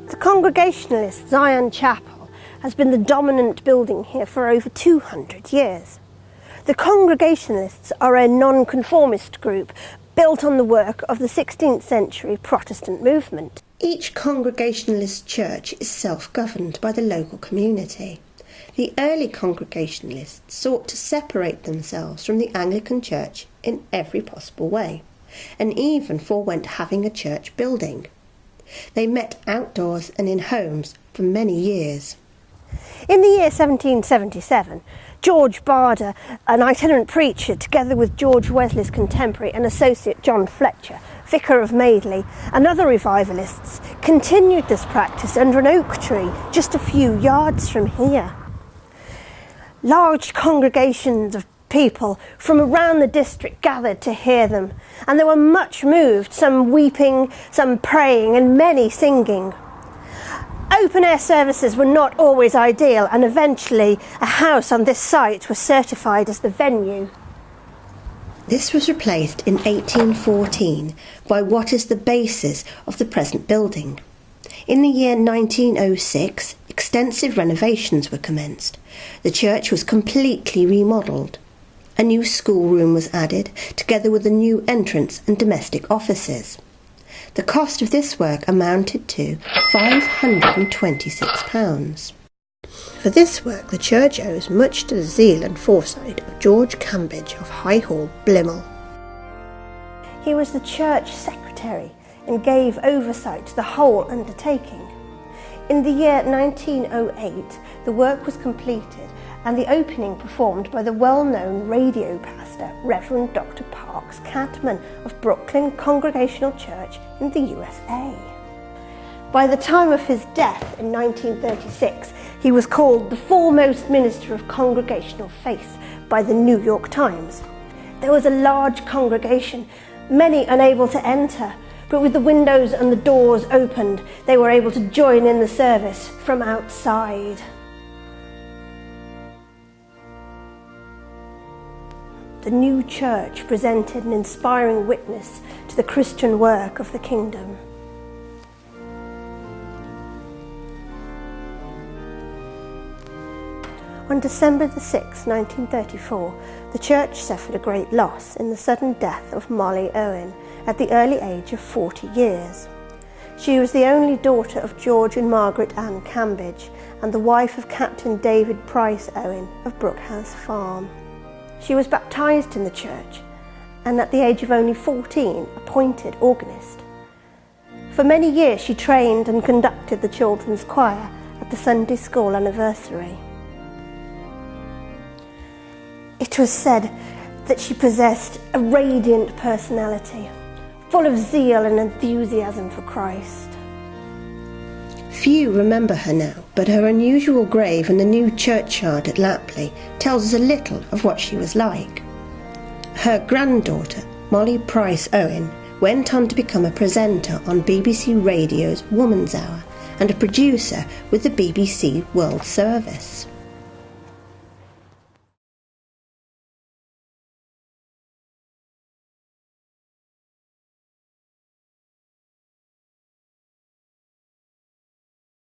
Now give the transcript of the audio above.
The Congregationalist Zion Chapel has been the dominant building here for over 200 years. The Congregationalists are a nonconformist group built on the work of the 16th century Protestant movement. Each Congregationalist church is self-governed by the local community. The early Congregationalists sought to separate themselves from the Anglican Church in every possible way, and even forewent having a church building. They met outdoors and in homes for many years. In the year 1777, George Barder, an itinerant preacher, together with George Wesley's contemporary and associate John Fletcher, Vicar of Madeley, and other revivalists, continued this practice under an oak tree just a few yards from here. Large congregations of people from around the district gathered to hear them, and they were much moved, some weeping, some praying, and many singing. Open-air services were not always ideal, and eventually a house on this site was certified as the venue. This was replaced in 1814 by what is the basis of the present building. In the year 1906, extensive renovations were commenced. The church was completely remodelled. A new schoolroom was added, together with a new entrance and domestic offices. The cost of this work amounted to £526. For this work the church owes much to the zeal and foresight of George Cambridge of High Hall, Blimall. He was the church secretary and gave oversight to the whole undertaking. In the year 1908 the work was completed and the opening performed by the well-known radio pastor Reverend Dr. Parks Catman of Brooklyn Congregational Church in the USA. By the time of his death in 1936, he was called the foremost minister of congregational faith by the New York Times. There was a large congregation, many unable to enter, but with the windows and the doors opened, they were able to join in the service from outside. The new church presented an inspiring witness to the Christian work of the kingdom. On December 6, 1934, the church suffered a great loss in the sudden death of Molly Owen at the early age of 40 years. She was the only daughter of George and Margaret Ann Cambridge and the wife of Captain David Price Owen of Brookhouse Farm. She was baptised in the church and at the age of only 14 appointed organist. For many years she trained and conducted the children's choir at the Sunday school anniversary. It was said that she possessed a radiant personality, full of zeal and enthusiasm for Christ. Few remember her now, but her unusual grave in the new churchyard at Lapley tells us a little of what she was like. Her granddaughter, Molly Price Owen, went on to become a presenter on BBC Radio's Woman's Hour and a producer with the BBC World Service.